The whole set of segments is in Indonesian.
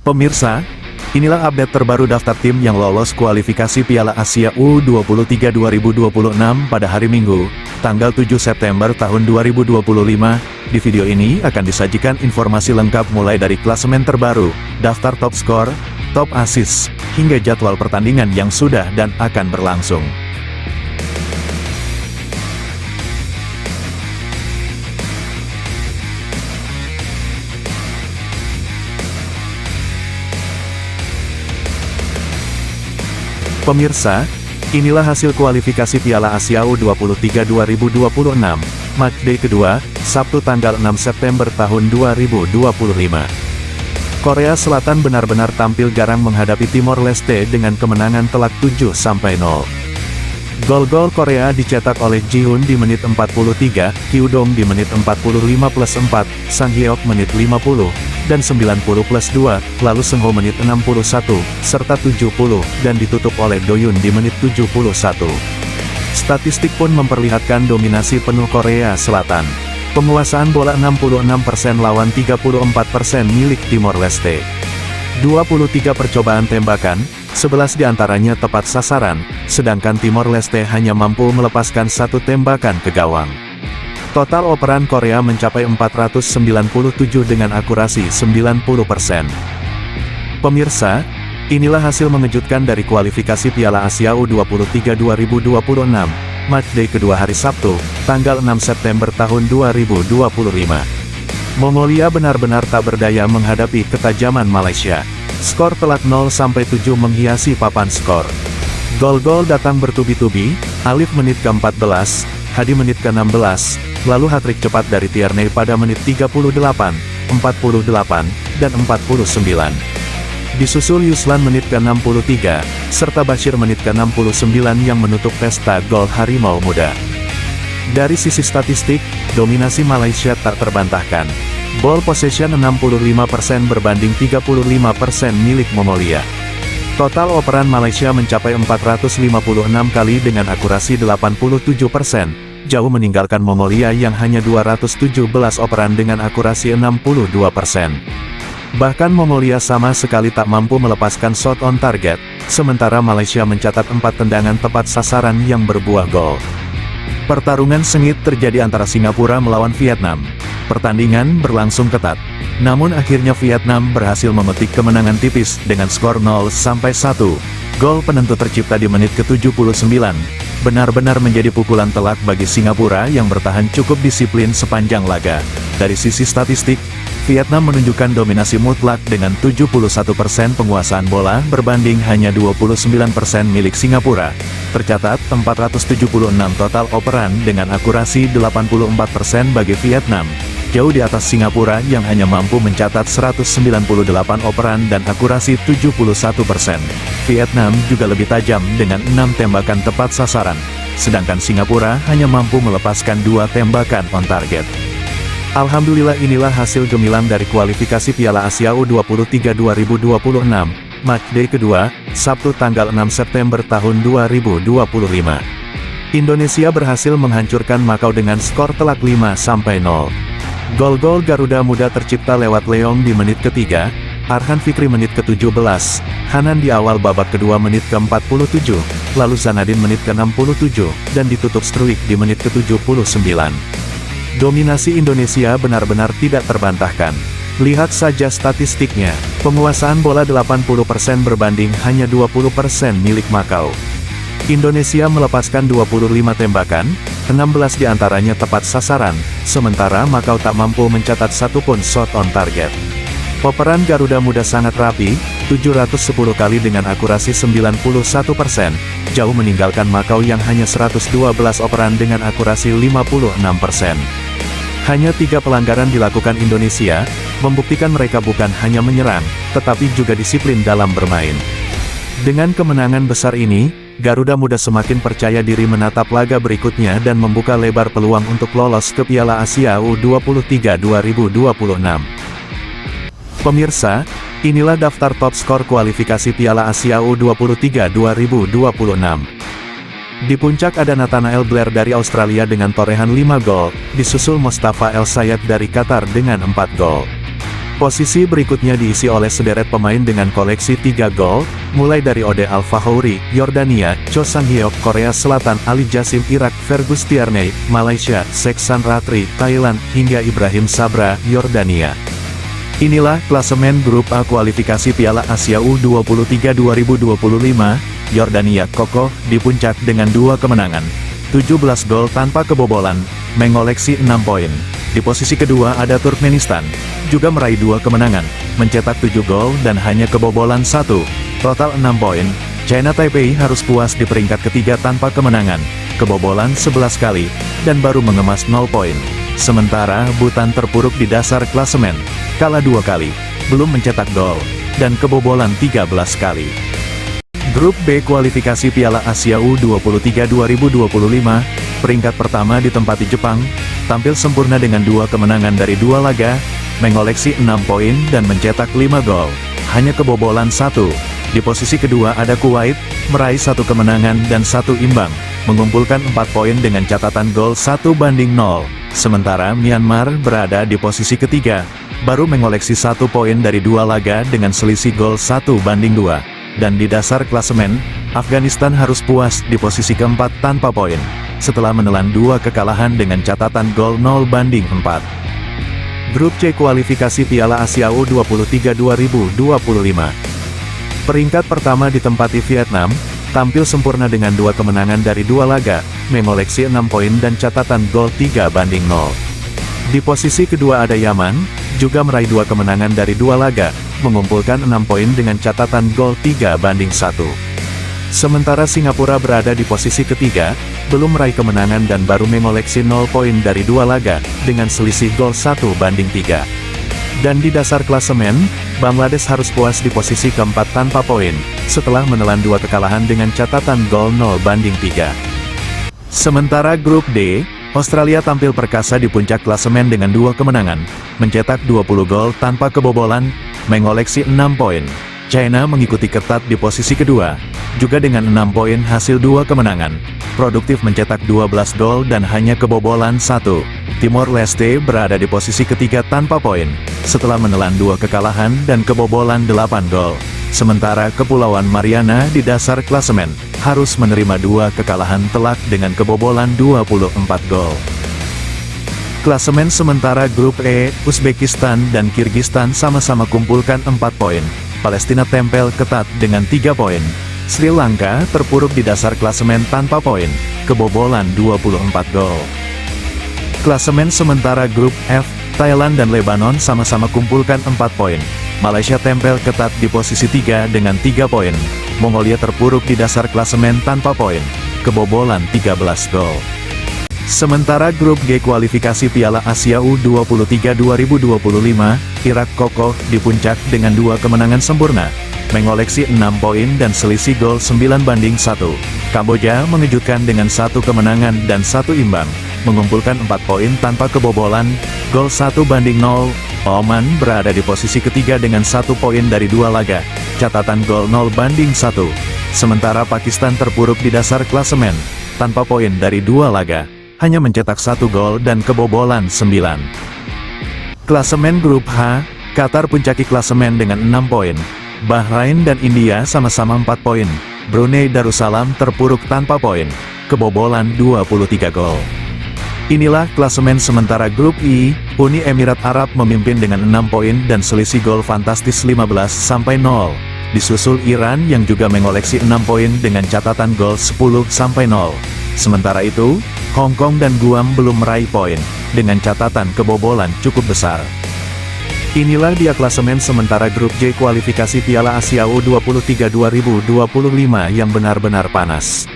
Pemirsa, inilah update terbaru daftar tim yang lolos kualifikasi Piala Asia U23 2026 pada hari Minggu, tanggal 7 September tahun 2025. Di video ini akan disajikan informasi lengkap mulai dari klasemen terbaru, daftar top skor, top assist, hingga jadwal pertandingan yang sudah dan akan berlangsung. Pemirsa, inilah hasil kualifikasi Piala Asia U23 2026, matchday kedua, Sabtu tanggal 6 September tahun 2025. Korea Selatan benar-benar tampil garang menghadapi Timor Leste dengan kemenangan telak 7-0. Gol-gol Korea dicetak oleh Ji-hoon di menit 43, Kyu-dong di menit 45+4, Sang Hyeok menit 50, dan 90+2, lalu Seung Ho menit 61, serta 70, dan ditutup oleh Do-yoon di menit 71. Statistik pun memperlihatkan dominasi penuh Korea Selatan. Penguasaan bola 66% lawan 34% milik Timor Leste. 23 percobaan tembakan, 11 diantaranya tepat sasaran, sedangkan Timor Leste hanya mampu melepaskan satu tembakan ke gawang. Total operan Korea mencapai 497 dengan akurasi 90%. Pemirsa, inilah hasil mengejutkan dari kualifikasi Piala Asia U23 2026, matchday kedua hari Sabtu, tanggal 6 September tahun 2025. Mongolia benar-benar tak berdaya menghadapi ketajaman Malaysia. Skor telak 0-7 menghiasi papan skor. Gol-gol datang bertubi-tubi, Alif menit ke-14, Hadi menit ke-16, lalu hat-trick cepat dari Tierney pada menit 38, 48, dan 49. Disusul Yuslan menit ke-63, serta Bashir menit ke-69 yang menutup pesta gol Harimau Muda. Dari sisi statistik, dominasi Malaysia tak terbantahkan. Ball possession 65% berbanding 35% milik Mongolia. Total operan Malaysia mencapai 456 kali dengan akurasi 87%, jauh meninggalkan Mongolia yang hanya 217 operan dengan akurasi 62%. Bahkan Mongolia sama sekali tak mampu melepaskan shot on target, sementara Malaysia mencatat 4 tendangan tepat sasaran yang berbuah gol. Pertarungan sengit terjadi antara Singapura melawan Vietnam. Pertandingan berlangsung ketat. Namun akhirnya Vietnam berhasil memetik kemenangan tipis dengan skor 0-1. Gol penentu tercipta di menit ke-79. Benar-benar menjadi pukulan telak bagi Singapura yang bertahan cukup disiplin sepanjang laga. Dari sisi statistik, Vietnam menunjukkan dominasi mutlak dengan 71% penguasaan bola berbanding hanya 29% milik Singapura. Tercatat 476 total operan dengan akurasi 84% bagi Vietnam. Jauh di atas Singapura yang hanya mampu mencatat 198 operan dan akurasi 71%. Vietnam juga lebih tajam dengan 6 tembakan tepat sasaran, sedangkan Singapura hanya mampu melepaskan 2 tembakan on target. Alhamdulillah inilah hasil gemilang dari kualifikasi Piala Asia U23 2026, matchday kedua, Sabtu tanggal 6 September tahun 2025. Indonesia berhasil menghancurkan Makau dengan skor telak 5-0. Gol-gol Garuda Muda tercipta lewat Leong di menit ketiga, Arhan Fikri menit ke-17, Hanan di awal babak kedua menit ke-47, lalu Zanadin menit ke-67, dan ditutup Struik di menit ke-79. Dominasi Indonesia benar-benar tidak terbantahkan. Lihat saja statistiknya, penguasaan bola 80% berbanding hanya 20% milik Makau. Indonesia melepaskan 25 tembakan, 16 diantaranya tepat sasaran, sementara Makau tak mampu mencatat satupun shot on target. Operan Garuda Muda sangat rapi, 710 kali dengan akurasi 91%, jauh meninggalkan Makau yang hanya 112 operan dengan akurasi 56%. Hanya 3 pelanggaran dilakukan Indonesia, membuktikan mereka bukan hanya menyerang, tetapi juga disiplin dalam bermain. Dengan kemenangan besar ini, Garuda Muda semakin percaya diri menatap laga berikutnya dan membuka lebar peluang untuk lolos ke Piala Asia U23 2026. Pemirsa, inilah daftar top skor kualifikasi Piala Asia U23 2026. Di puncak ada Nathanael Blair dari Australia dengan torehan 5 gol, disusul Mostafa El Sayed dari Qatar dengan 4 gol. Posisi berikutnya diisi oleh sederet pemain dengan koleksi 3 gol, mulai dari Ode Al-Fahouri, Yordania, Cho Sang-hyuk, Korea Selatan, Ali Jasim, Irak, Fergus Tierney, Malaysia, Seksan Ratri, Thailand, hingga Ibrahim Sabra, Yordania. Inilah klasemen Grup A kualifikasi Piala Asia U23 2025, Yordania kokoh di puncak dengan 2 kemenangan, 17 gol tanpa kebobolan, mengoleksi 6 poin. Di posisi kedua ada Turkmenistan, juga meraih 2 kemenangan, mencetak 7 gol dan hanya kebobolan 1, total 6 poin. China Taipei harus puas di peringkat ketiga tanpa kemenangan, kebobolan 11 kali, dan baru mengemas 0 poin. Sementara Bhutan terpuruk di dasar klasemen, kalah 2 kali, belum mencetak gol, dan kebobolan 13 kali. Grup B kualifikasi Piala Asia U23 2025, peringkat pertama ditempati Jepang, tampil sempurna dengan 2 kemenangan dari 2 laga, mengoleksi 6 poin dan mencetak 5 gol, hanya kebobolan 1. Di posisi kedua ada Kuwait, meraih 1 kemenangan dan 1 imbang, mengumpulkan 4 poin dengan catatan gol 1-0. Sementara Myanmar berada di posisi ketiga, baru mengoleksi 1 poin dari 2 laga dengan selisih gol 1-2. Dan di dasar klasemen, Afghanistan harus puas di posisi keempat tanpa poin, setelah menelan 2 kekalahan dengan catatan gol 0-4. Grup C kualifikasi Piala Asia U23 2025. Peringkat pertama ditempati Vietnam, tampil sempurna dengan 2 kemenangan dari 2 laga, mengoleksi 6 poin dan catatan gol 3-0. Di posisi kedua ada Yaman, juga meraih 2 kemenangan dari 2 laga, mengumpulkan 6 poin dengan catatan gol 3-1. Sementara Singapura berada di posisi ketiga, belum meraih kemenangan dan baru mengoleksi 0 poin dari 2 laga, dengan selisih gol 1-3. Dan di dasar klasemen, Bangladesh harus puas di posisi keempat tanpa poin, setelah menelan 2 kekalahan dengan catatan gol 0-3. Sementara Grup D, Australia tampil perkasa di puncak klasemen dengan 2 kemenangan, mencetak 20 gol tanpa kebobolan, mengoleksi 6 poin. China mengikuti ketat di posisi kedua, juga dengan 6 poin hasil 2 kemenangan, produktif mencetak 12 gol dan hanya kebobolan 1. Timor Leste berada di posisi ketiga tanpa poin, setelah menelan 2 kekalahan dan kebobolan 8 gol. Sementara Kepulauan Mariana di dasar klasemen, harus menerima 2 kekalahan telak dengan kebobolan 24 gol. Klasemen sementara Grup E, Uzbekistan dan Kirgistan sama-sama kumpulkan 4 poin. Palestina tempel ketat dengan 3 poin. Sri Lanka terpuruk di dasar klasemen tanpa poin, kebobolan 24 gol. Klasemen sementara Grup F, Thailand dan Lebanon sama-sama kumpulkan 4 poin. Malaysia tempel ketat di posisi 3 dengan 3 poin. Mongolia terpuruk di dasar klasemen tanpa poin, kebobolan 13 gol. Sementara Grup G kualifikasi Piala Asia U23 2025, Irak kokoh di puncak dengan 2 kemenangan sempurna, mengoleksi 6 poin dan selisih gol 9-1. Kamboja mengejutkan dengan 1 kemenangan dan 1 imbang, mengumpulkan 4 poin tanpa kebobolan, gol 1-0. Oman berada di posisi ketiga dengan 1 poin dari 2 laga, catatan gol 0-1. Sementara Pakistan terpuruk di dasar klasemen, tanpa poin dari 2 laga, hanya mencetak 1 gol dan kebobolan 9. Klasemen Grup H, Qatar puncaki klasemen dengan 6 poin. Bahrain dan India sama-sama 4 poin. Brunei Darussalam terpuruk tanpa poin, kebobolan 23 gol. Inilah klasemen sementara Grup I, Uni Emirat Arab memimpin dengan 6 poin dan selisih gol fantastis 15-0. Disusul Iran yang juga mengoleksi 6 poin dengan catatan gol 10-0. Sementara itu, Hong Kong dan Guam belum meraih poin, dengan catatan kebobolan cukup besar. Inilah dia klasemen sementara Grup J kualifikasi Piala Asia U23 2025 yang benar-benar panas.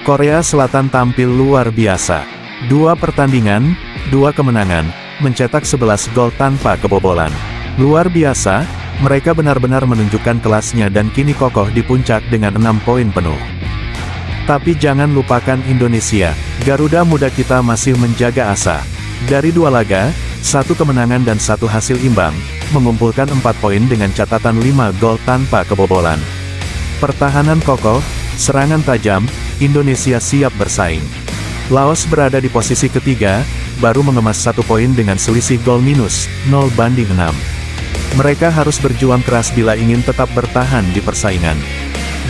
Korea Selatan tampil luar biasa. 2 pertandingan, 2 kemenangan, mencetak 11 gol tanpa kebobolan. Luar biasa, mereka benar-benar menunjukkan kelasnya dan kini kokoh di puncak dengan 6 poin penuh. Tapi jangan lupakan Indonesia, Garuda Muda kita masih menjaga asa. Dari 2 laga, 1 kemenangan dan 1 hasil imbang, mengumpulkan 4 poin dengan catatan 5 gol tanpa kebobolan. Pertahanan kokoh, serangan tajam, Indonesia siap bersaing. Laos berada di posisi ketiga, baru mengemas 1 poin dengan selisih gol minus 0-6. Mereka harus berjuang keras bila ingin tetap bertahan di persaingan.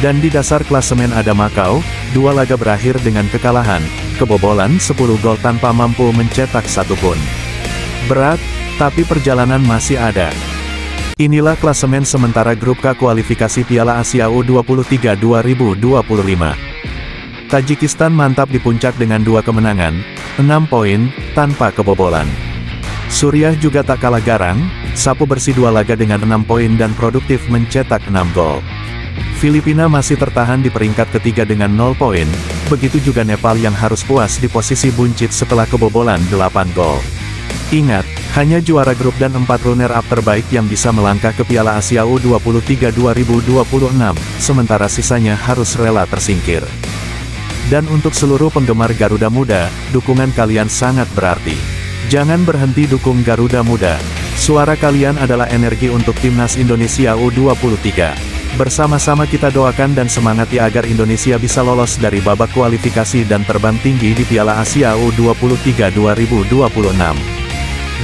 Dan di dasar klasemen ada Macau, 2 laga berakhir dengan kekalahan, kebobolan 10 gol tanpa mampu mencetak satu pun. Berat, tapi perjalanan masih ada. Inilah klasemen sementara grup K kualifikasi Piala Asia U23 2025. Tajikistan mantap di puncak dengan 2 kemenangan, 6 poin, tanpa kebobolan. Suriah juga tak kalah garang, sapu bersih 2 laga dengan 6 poin dan produktif mencetak 6 gol. Filipina masih tertahan di peringkat ketiga dengan 0 poin, begitu juga Nepal yang harus puas di posisi buncit setelah kebobolan 8 gol. Ingat, hanya juara grup dan 4 runner-up terbaik yang bisa melangkah ke Piala Asia U23 2026, sementara sisanya harus rela tersingkir. Dan untuk seluruh penggemar Garuda Muda, dukungan kalian sangat berarti. Jangan berhenti dukung Garuda Muda. Suara kalian adalah energi untuk Timnas Indonesia U23. Bersama-sama kita doakan dan semangati agar Indonesia bisa lolos dari babak kualifikasi dan terbang tinggi di Piala Asia U23 2026.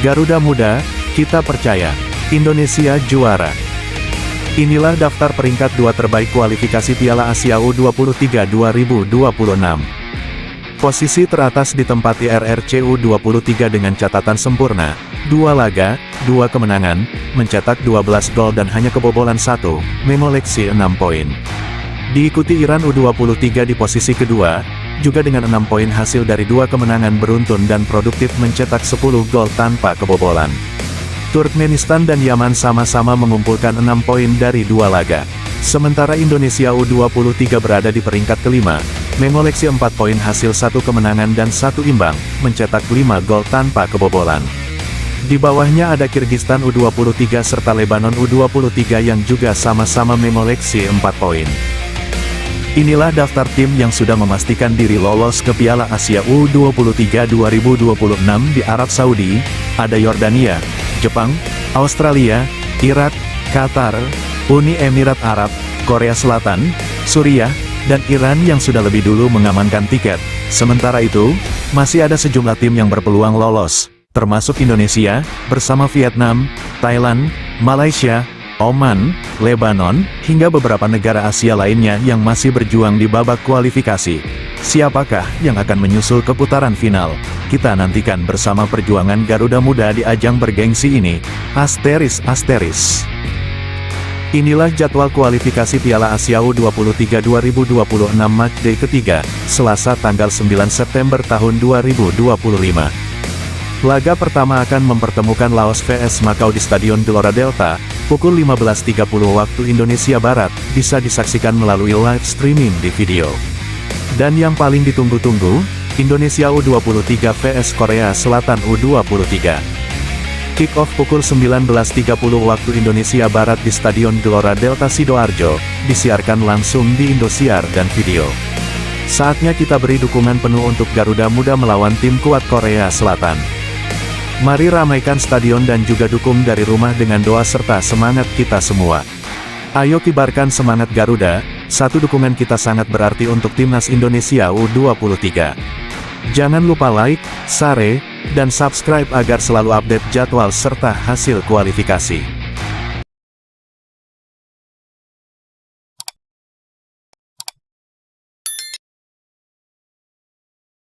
Garuda Muda, kita percaya. Indonesia juara. Inilah daftar peringkat 2 terbaik kualifikasi Piala Asia U23 2026. Posisi teratas ditempati RRC U23 dengan catatan sempurna, 2 laga, 2 kemenangan, mencetak 12 gol dan hanya kebobolan 1, mengoleksi 6 poin. Diikuti Iran U23 di posisi kedua, juga dengan 6 poin hasil dari 2 kemenangan beruntun dan produktif mencetak 10 gol tanpa kebobolan. Turkmenistan dan Yaman sama-sama mengumpulkan 6 poin dari 2 laga. Sementara Indonesia U23 berada di peringkat kelima, mengoleksi 4 poin hasil 1 kemenangan dan 1 imbang, mencetak 5 gol tanpa kebobolan. Di bawahnya ada Kirgistan U23 serta Lebanon U23 yang juga sama-sama mengoleksi 4 poin. Inilah daftar tim yang sudah memastikan diri lolos ke Piala Asia U23 2026 di Arab Saudi, ada Yordania, Jepang, Australia, Irak, Qatar, Uni Emirat Arab, Korea Selatan, Suriah, dan Iran yang sudah lebih dulu mengamankan tiket. Sementara itu, masih ada sejumlah tim yang berpeluang lolos, termasuk Indonesia, bersama Vietnam, Thailand, Malaysia, Oman, Lebanon, hingga beberapa negara Asia lainnya yang masih berjuang di babak kualifikasi. Siapakah yang akan menyusul ke putaran final? Kita nantikan bersama perjuangan Garuda Muda di ajang bergengsi ini. Asteris. Inilah jadwal kualifikasi Piala Asia U23 2026 matchday ketiga, Selasa tanggal 9 September tahun 2025. Laga pertama akan mempertemukan Laos vs Macau di Stadion Gelora Delta, pukul 15.30 waktu Indonesia Barat, bisa disaksikan melalui live streaming di video. Dan yang paling ditunggu-tunggu, Indonesia U23 vs Korea Selatan U23. Kick-off pukul 19.30 waktu Indonesia Barat di Stadion Gelora Delta Sidoarjo, disiarkan langsung di Indosiar dan video. Saatnya kita beri dukungan penuh untuk Garuda Muda melawan tim kuat Korea Selatan. Mari ramaikan stadion dan juga dukung dari rumah dengan doa serta semangat kita semua. Ayo kibarkan semangat Garuda, satu dukungan kita sangat berarti untuk Timnas Indonesia U23. Jangan lupa like, share, dan subscribe agar selalu update jadwal serta hasil kualifikasi.